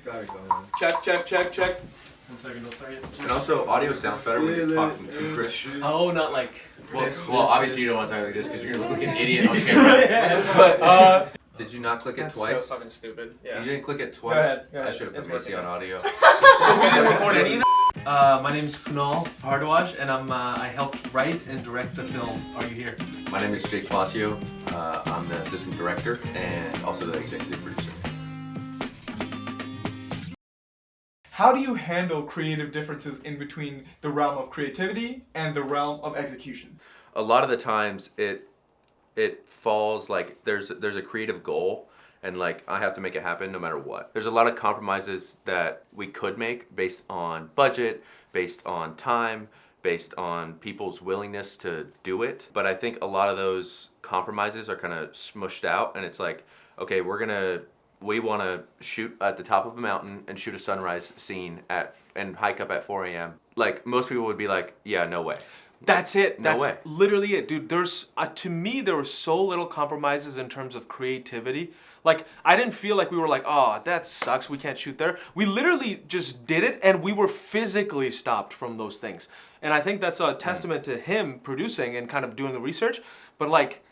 Got it going on. Check. 1 second, don't start yet. And also, audio sounds better when you're talking to Krish. Oh, not like Well, obviously you don't want to talk like this because you're gonna look like an idiot on camera. But did you not click it twice? That's so fucking stupid. Yeah. You didn't click it twice. Go ahead. I should have put Macy on audio. So we didn't record any of that? My name's Kunal Bhardwaj, and I help write and direct the film Are You Here? My name is Jake Facio. I'm the assistant director and also the executive producer. How do you handle creative differences in between the realm of creativity and the realm of execution? A lot of the times it falls like there's a creative goal and like I have to make it happen no matter what. There's a lot of compromises that we could make based on budget, based on time, based on people's willingness to do it. But I think a lot of those compromises are kind of smushed out and it's like, okay, we want to shoot at the top of a mountain and shoot a sunrise scene and hike up at 4 a.m. Like most people would be like, yeah, no way. That's it. No That's way. literally it, dude. There's to me there were so little compromises in terms of creativity. Like I didn't feel like we were like, oh, that sucks. We can't shoot there. We literally just did it, and we were physically stopped from those things. And I think that's a testament to him producing and kind of doing the research. But like,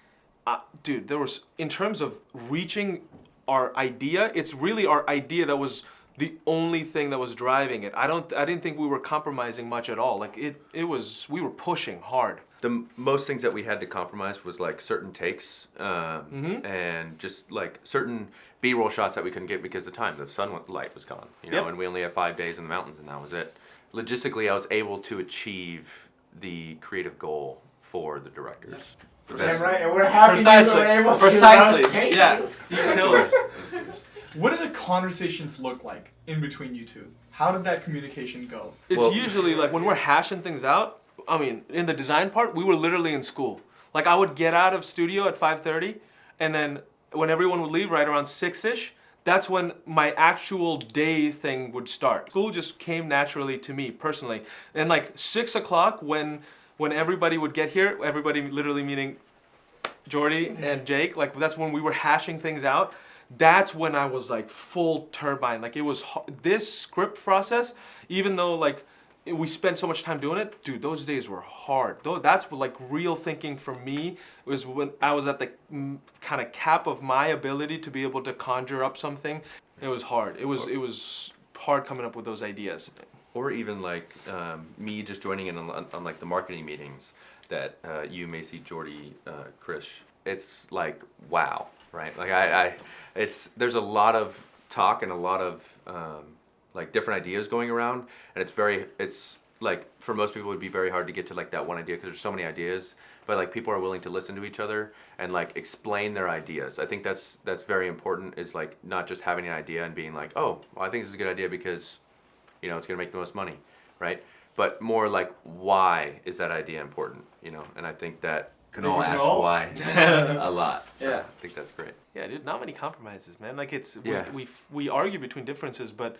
dude, there was in terms of reaching our idea. It's really our idea that was the only thing that was driving it. I didn't think we were compromising much at all. Like we were pushing hard. The most things that we had to compromise was like certain takes and just like certain B-roll shots that we couldn't get because the sunlight was gone, you know, and we only had 5 days in the mountains and that was it. Logistically, I was able to achieve the creative goal for the directors. Damn right, and we're happy Precisely. you were able to. Precisely. Yeah. You killed it. What do the conversations look like in between you two? How did that communication go? It's usually like when we're hashing things out, I mean, in the design part, we were literally in school. Like I would get out of studio at 5:30 and then when everyone would leave right around 6-ish, that's when my actual day thing would start. School just came naturally to me personally. And like 6 o'clock when everybody would get here, everybody literally meaning Jordi and Jake, like that's when we were hashing things out. That's when I was like full turbine. Like it was this script process, even though like we spent so much time doing it, dude, those days were hard. Though that's what like real thinking for me was when I was at the kind of cap of my ability to be able to conjure up something. It was hard. It was hard coming up with those ideas. Or even like me just joining in on like the marketing meetings that you, Macy, Jordi, Krish. It's like, wow, right? Like there's a lot of talk and a lot of like different ideas going around, and it's like for most people it would be very hard to get to like that one idea because there's so many ideas, but like people are willing to listen to each other and like explain their ideas. I think that's very important, is like not just having an idea and being like, oh, well, I think this is a good idea because, you know, it's gonna make the most money, right? But more like, why is that idea important, you know? And I think that Kunal asks why a lot. So yeah, I think that's great. Yeah, dude, not many compromises, man. Like it's Yeah. we argue between differences, but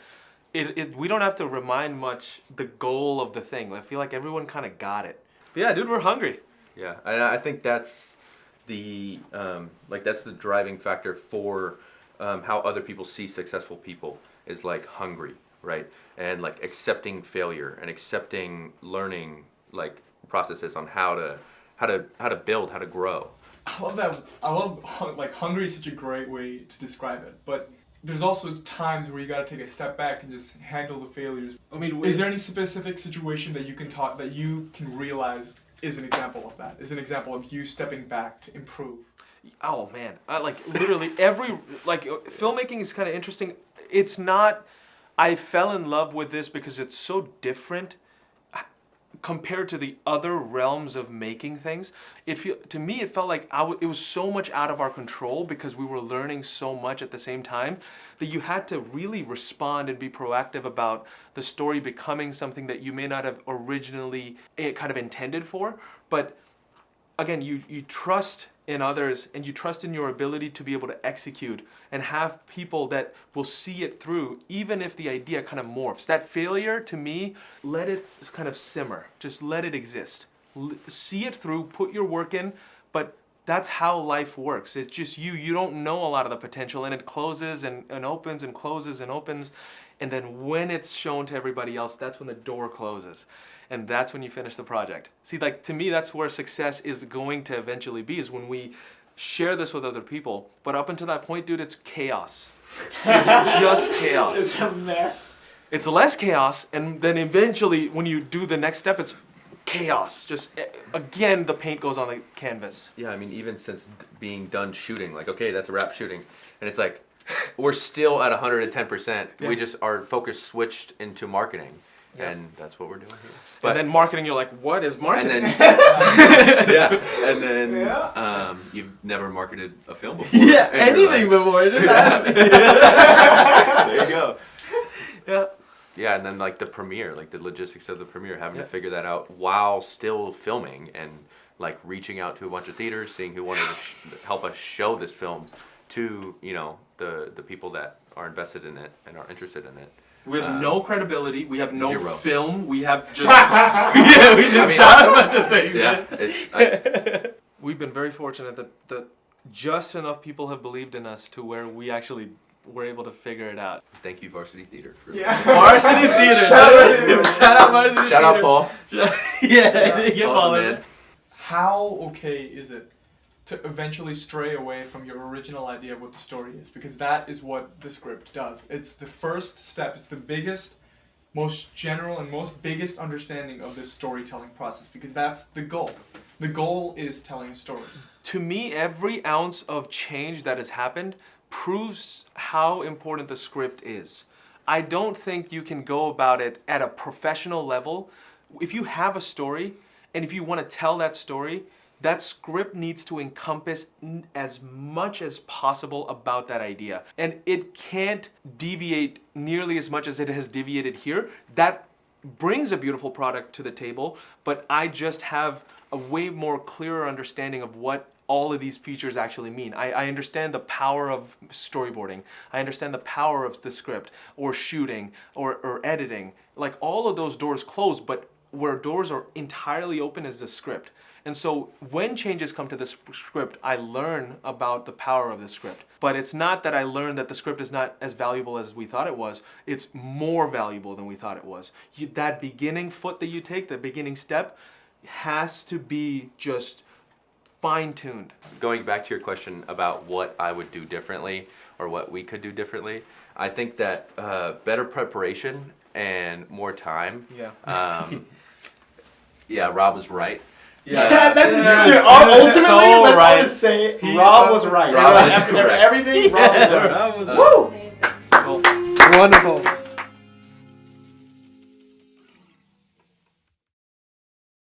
we don't have to remind much the goal of the thing. I feel like everyone kind of got it. But yeah, dude, we're hungry. Yeah, and I think that's the driving factor for how other people see successful people is like hungry, right? And like accepting failure and accepting learning like processes on how to build, how to grow. I love that. Like hungry is such a great way to describe it. But there's also times where you got to take a step back and just handle the failures. I mean, is there any specific situation that you can realize is an example of that? Is an example of you stepping back to improve? Oh man, like literally filmmaking is kind of interesting. It's not. I fell in love with this because it's so different compared to the other realms of making things. To me, it felt like it was so much out of our control because we were learning so much at the same time that you had to really respond and be proactive about the story becoming something that you may not have originally kind of intended for. But again, you trust in others and you trust in your ability to be able to execute and have people that will see it through even if the idea kind of morphs. That failure, to me, let it kind of simmer. Just let it exist. See it through, put your work in, but that's how life works. It's just you don't know a lot of the potential, and it closes and opens and closes and opens. And then when it's shown to everybody else, that's when the door closes. And that's when you finish the project. See, like, to me, that's where success is going to eventually be, is when we share this with other people. But up until that point, dude, it's chaos. It's just chaos. It's a mess. It's less chaos, and then eventually, when you do the next step, it's chaos. Just, again, the paint goes on the canvas. Yeah, I mean, even since being done shooting, like, okay, that's a wrap shooting. And it's like, we're still at 110%. Yeah. We just, our focus switched into marketing. Yeah. And that's what we're doing here. And then marketing, you're like, what is marketing? And then, and then Yeah. you've never marketed a film before. Yeah, And you're anything like, before. It didn't happen. there you go. Yeah. Yeah, and then like the premiere, like the logistics of the premiere, having to figure that out while still filming and like reaching out to a bunch of theaters, seeing who wanted to help us show this film to, you know, the people that are invested in it and are interested in it. We have no credibility. We have no Zero. film. We have just we just shot a bunch of things. Yeah, it's We've been very fortunate that just enough people have believed in us to where we actually were able to figure it out. thank you, Varsity Theater. For Yeah. Varsity Theater. Shout out to you. Shout out Varsity Shout out, Theater. Paul. Yeah, get Paul's Paul the in. man. How okay is it to eventually stray away from your original idea of what the story is? Because that is what the script does. It's the first step. It's the biggest, most general, and most biggest understanding of this storytelling process, because that's the goal. The goal is telling a story. To me, every ounce of change that has happened proves how important the script is. I don't think you can go about it at a professional level. If you have a story, and if you want to tell that story, that script needs to encompass as much as possible about that idea. And it can't deviate nearly as much as it has deviated here. That brings a beautiful product to the table, but I just have a way more clearer understanding of what all of these features actually mean. I understand the power of storyboarding. I understand the power of the script, or shooting, or editing. Like, all of those doors close, but where doors are entirely open is the script. And so when changes come to the script, I learn about the power of the script. But it's not that I learned that the script is not as valuable as we thought it was. It's more valuable than we thought it was. That beginning foot that you take, the beginning step, has to be just fine-tuned. Going back to your question about what I would do differently or what we could do differently, I think that better preparation and more time. Yeah. Yeah, Rob was right. Yeah, Dude, ultimately, so let's right. always say Rob was right. Rob was After correct. everything, Rob was right. Woo! Amazing. Wonderful.